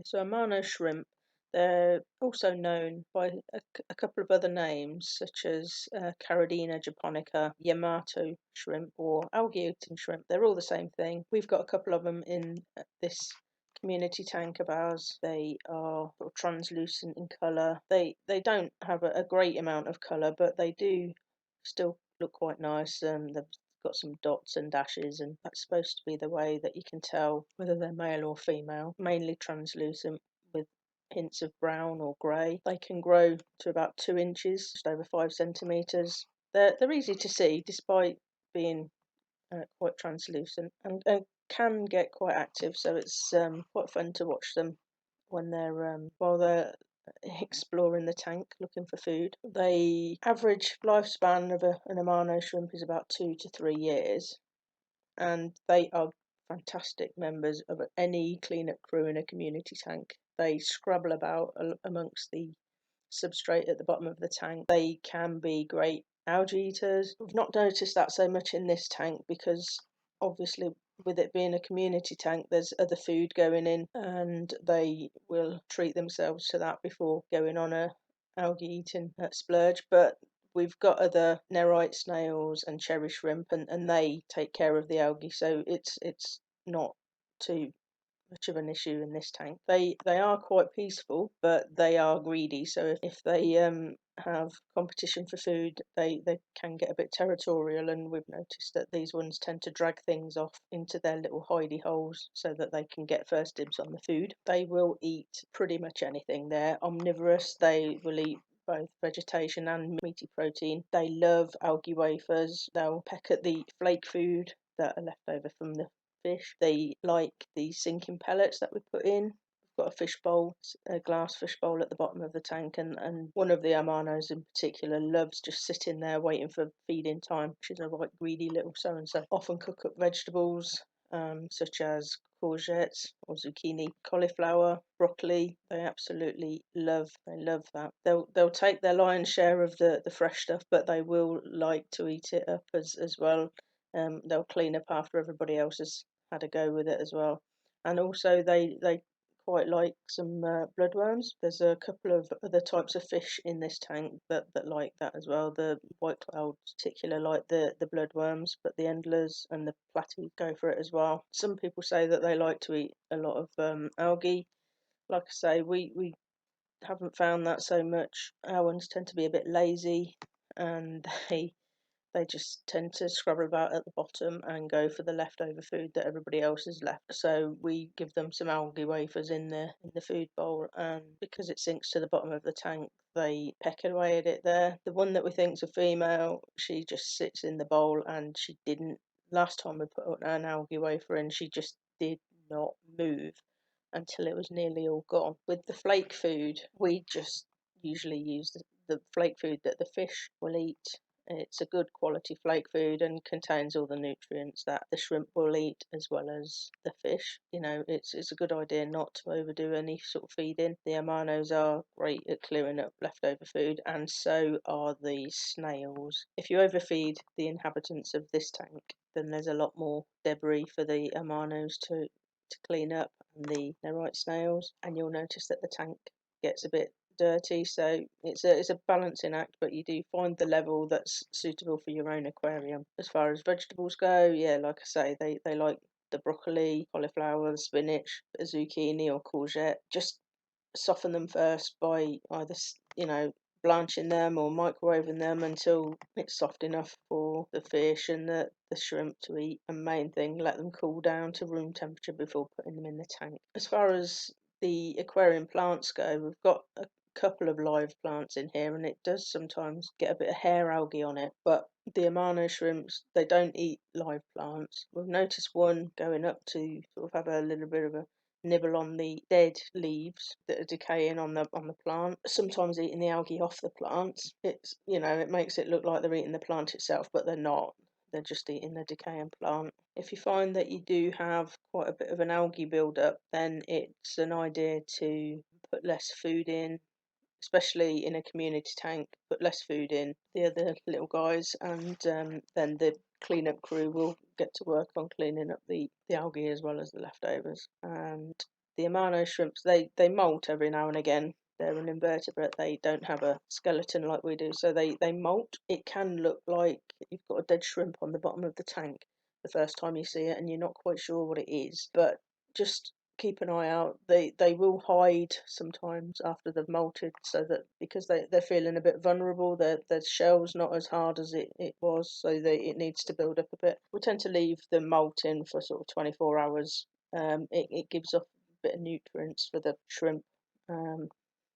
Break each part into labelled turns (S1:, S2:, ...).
S1: So Amano Shrimp, they're also known by a couple of other names, such as Caridina japonica, Yamato shrimp, or algae-eating shrimp. They're all the same thing. We've got a couple of them in this community tank of ours. They are sort of translucent in colour. They don't have a great amount of colour, but they do still look quite nice. They've got some dots and dashes, and that's supposed to be the way that you can tell whether they're male or female. Mainly translucent with hints of brown or grey. They can grow to about 2 inches, just over 5 centimetres. They're easy to see despite being quite translucent, and can get quite active, so it's quite fun to watch them when they're while they're exploring the tank looking for food. The average lifespan of an Amano shrimp is about 2 to 3 years, and they are fantastic members of any cleanup crew in a community tank. They scrabble about amongst the substrate at the bottom of the tank. They can be great algae eaters. We've not noticed that so much in this tank because obviously with it being a community tank there's other food going in, and they will treat themselves to that before going on a algae eating splurge. But we've got other nerite snails and cherry shrimp, and they take care of the algae, so it's not too much of an issue in this tank. They are quite peaceful, but they are greedy. So if they have competition for food, they can get a bit territorial. And we've noticed that these ones tend to drag things off into their little hidey holes so that they can get first dibs on the food. They will eat pretty much anything. They're omnivorous. They will eat both vegetation and meaty protein. They love algae wafers. They'll peck at the flake food that are left over from the fish. They like the sinking pellets that we put in. We've got a fish bowl, a glass fish bowl at the bottom of the tank, and one of the Amanos in particular loves just sitting there waiting for feeding time. She's a right greedy little so-and-so. Often cook up vegetables, such as courgettes or zucchini, cauliflower, broccoli. They absolutely love. They love that. They'll take their lion's share of the fresh stuff, but they will like to eat it up as well. They'll clean up after everybody else has had a go with it as well. And also they quite like some bloodworms. There's a couple of other types of fish in this tank that like that as well. The white cloud particular like the bloodworms, but the endlers and the platy go for it as well. Some people say that they like to eat a lot of algae. Like I say, we haven't found that so much. Our ones tend to be a bit lazy, and they just tend to scrabble about at the bottom and go for the leftover food that everybody else has left. So we give them some algae wafers in the food bowl, and because it sinks to the bottom of the tank, they peck away at it there. The one that we think's a female, she just sits in the bowl, and she didn't. Last time we put an algae wafer in, she just did not move until it was nearly all gone. With the flake food, we just usually use the flake food that the fish will eat. It's a good quality flake food and contains all the nutrients that the shrimp will eat as well as the fish. You know, it's a good idea not to overdo any sort of feeding. The Amanos are great at clearing up leftover food, and so are the snails. If you overfeed the inhabitants of this tank, then there's a lot more debris for the Amanos to clean up, and the nerite snails, and you'll notice that the tank gets a bit dirty. So it's a balancing act, but you do find the level that's suitable for your own aquarium. As far as vegetables go, yeah, like I say, they like the broccoli, cauliflower, spinach, zucchini or courgette. Just soften them first by either blanching them or microwaving them until it's soft enough for the fish and the shrimp to eat. And main thing, let them cool down to room temperature before putting them in the tank. As far as the aquarium plants go, we've got a couple of live plants in here, and it does sometimes get a bit of hair algae on it, but the Amano shrimps, they don't eat live plants. We've noticed one going up to sort of have a little bit of a nibble on the dead leaves that are decaying on the plant, sometimes eating the algae off the plants. It makes it look like they're eating the plant itself, but they're not. They're just eating the decaying plant. If you find that you do have quite a bit of an algae build-up, then it's an idea to put less food in, especially in a community tank. Put less food in, the other little guys, and then the cleanup crew will get to work on cleaning up the algae as well as the leftovers. And The Amano shrimps, they molt every now and again. They're an invertebrate. They don't have a skeleton like we do, so they molt. It can look like you've got a dead shrimp on the bottom of the tank the first time you see it, and you're not quite sure what it is. But just keep an eye out. They will hide sometimes after they've molted, so that because they're feeling a bit vulnerable, their shell's not as hard as it was, so it needs to build up a bit. We tend to leave them molting for sort of 24 hours. It gives off a bit of nutrients for the shrimp. Um,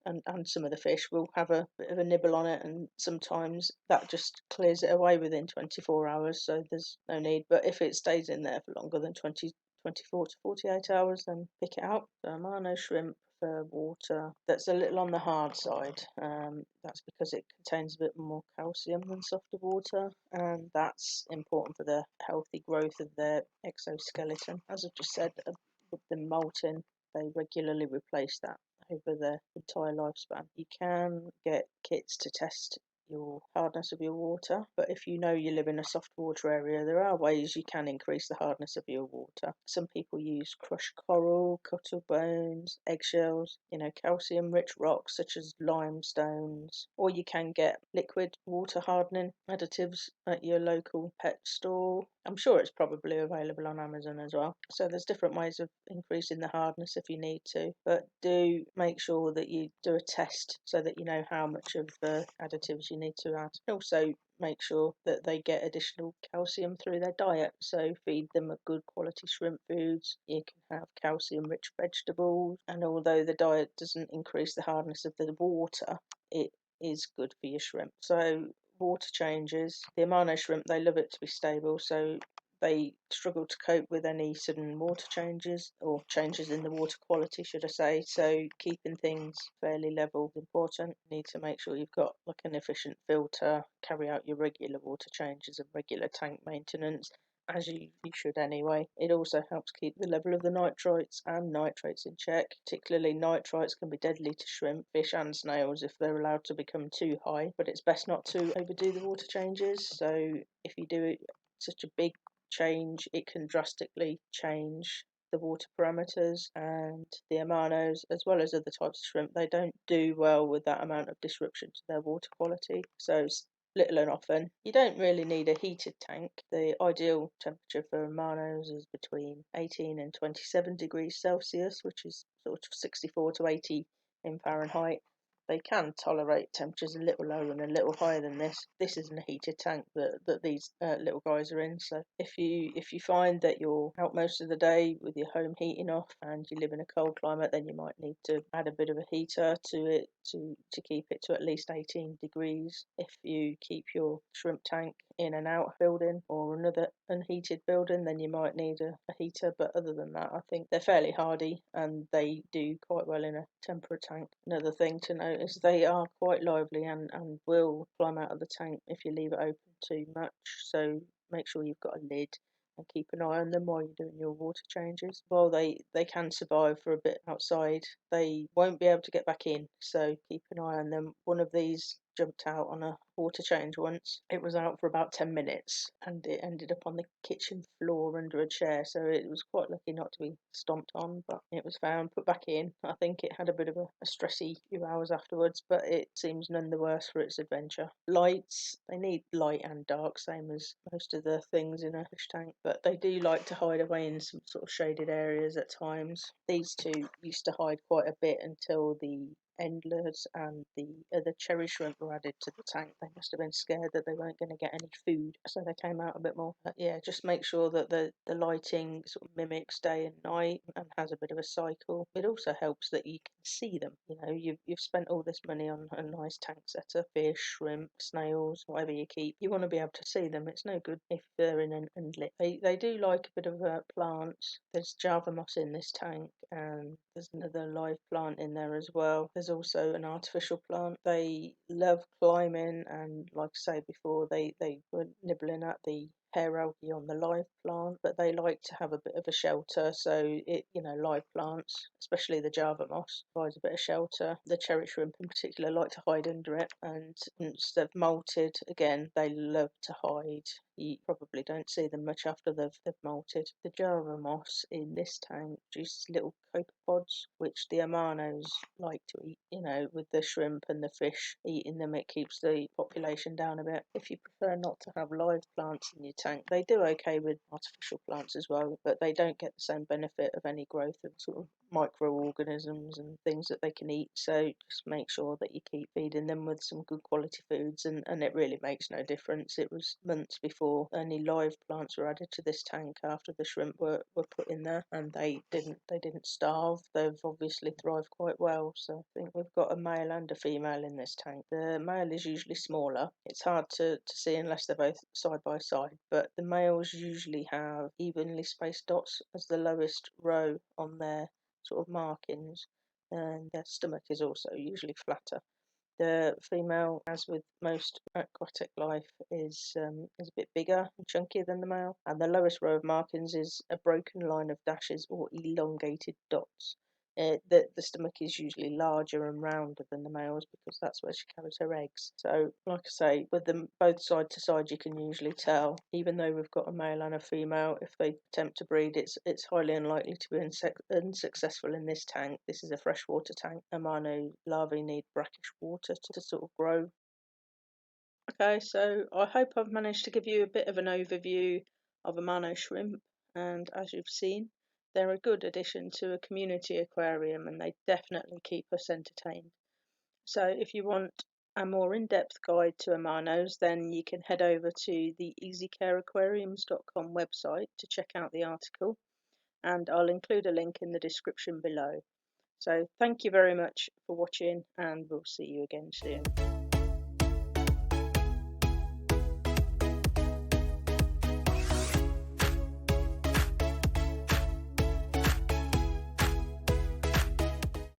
S1: and some of the fish will have a bit of a nibble on it, and sometimes that just clears it away within 24 hours, so there's no need. But if it stays in there for longer than 24 to 48 hours, then pick it out. So Amano shrimp for water that's a little on the hard side. That's because it contains a bit more calcium than softer water, and that's important for the healthy growth of their exoskeleton. As I've just said, with them molting, they regularly replace that over their entire lifespan. You can get kits to test your hardness of your water, but if you know you live in a soft water area, there are ways you can increase the hardness of your water. Some people use crushed coral, cuttle bones, eggshells, calcium rich rocks such as limestones, or you can get liquid water hardening additives at your local pet store. I'm sure it's probably available on Amazon as well. So there's different ways of increasing the hardness if you need to, but do make sure that you do a test so that you know how much of the additives you need to add. Also make sure that they get additional calcium through their diet, so feed them a good quality shrimp foods. You can have calcium rich vegetables, and although the diet doesn't increase the hardness of the water, it is good for your shrimp. So water changes. The Amano shrimp, they love it to be stable, so they struggle to cope with any sudden water changes, or changes in the water quality, should I say. So keeping things fairly level is important. You need to make sure you've got like an efficient filter, carry out your regular water changes and regular tank maintenance, as you should anyway. It also helps keep the level of the nitrites and nitrates in check. Particularly nitrites can be deadly to shrimp, fish and snails if they're allowed to become too high, but it's best not to overdo the water changes. So if you do such a big change, it can drastically change the water parameters. And the Amanos, as well as other types of shrimp, they don't do well with that amount of disruption to their water quality. So little and often. You don't really need a heated tank. The ideal temperature for Amanos is between 18 and 27 degrees Celsius, which is sort of 64 to 80 in Fahrenheit. They can tolerate temperatures a little lower and a little higher than this. This isn't a heated tank that these little guys are in. So if you find that you're out most of the day with your home heating off and you live in a cold climate, then you might need to add a bit of a heater to it to keep it to at least 18 degrees. If you keep your shrimp tank in an outbuilding or another unheated building, then you might need a heater. But other than that, I think they're fairly hardy and they do quite well in a temperate tank. Another thing to note is they are quite lively and will climb out of the tank if you leave it open too much. So make sure you've got a lid and keep an eye on them while you're doing your water changes. While they can survive for a bit outside, they won't be able to get back in, so keep an eye on them. One of these jumped out on a water change once. It was out for about 10 minutes and it ended up on the kitchen floor under a chair, so it was quite lucky not to be stomped on, but it was found, put back in. I think it had a bit of a stressy few hours afterwards, but it seems none the worse for its adventure. Lights, they need light and dark, same as most of the things in a fish tank, but they do like to hide away in some sort of shaded areas at times. These two used to hide quite a bit until the endlers and the other cherry shrimp were added to the tank. They must have been scared that they weren't going to get any food, so they came out a bit more. But yeah, just make sure that the lighting sort of mimics day and night and has a bit of a cycle. It also helps that you can see them. You've spent all this money on a nice tank setup, fish, shrimp, snails, whatever you keep. You want to be able to see them. It's no good if they're in an unlit. They do like a bit of plants. There's Java moss in this tank, and there's another live plant in there as well. There's also an artificial plant. They love climbing, and like I say before, they were nibbling at the hair algae on the live plant, but they like to have a bit of a shelter. So live plants, especially the Java moss, provides a bit of shelter. The cherry shrimp in particular like to hide under it, and once they've molted, again, they love to hide You probably don't see them much after they've molted. The Java moss in this tank produces little copepods, which the Amanos like to eat. With the shrimp and the fish eating them, it keeps the population down a bit. If you prefer not to have live plants in your tank, they do okay with artificial plants as well, but they don't get the same benefit of any growth of sort of microorganisms and things that they can eat. So just make sure that you keep feeding them with some good quality foods, and it really makes no difference. It was months before any live plants were added to this tank after the shrimp were put in there, and they didn't starve. They've obviously thrived quite well. So I think we've got a male and a female in this tank. The male is usually smaller. It's hard to see unless they're both side by side, but the males usually have evenly spaced dots as the lowest row on their sort of markings, and their stomach is also usually flatter. The female, as with most aquatic life, is a bit bigger and chunkier than the male, and the lowest row of markings is a broken line of dashes or elongated dots. The stomach is usually larger and rounder than the male's because that's where she carries her eggs. So, like I say, with them both side to side, you can usually tell. Even though we've got a male and a female, if they attempt to breed, it's highly unlikely to be unsuccessful in this tank. This is a freshwater tank. Amano larvae need brackish water to sort of grow. Okay, so I hope I've managed to give you a bit of an overview of Amano shrimp, and as you've seen, they're a good addition to a community aquarium and they definitely keep us entertained. So if you want a more in-depth guide to Amanos, then you can head over to the easycareaquariums.com website to check out the article, and I'll include a link in the description below. So thank you very much for watching, and we'll see you again soon.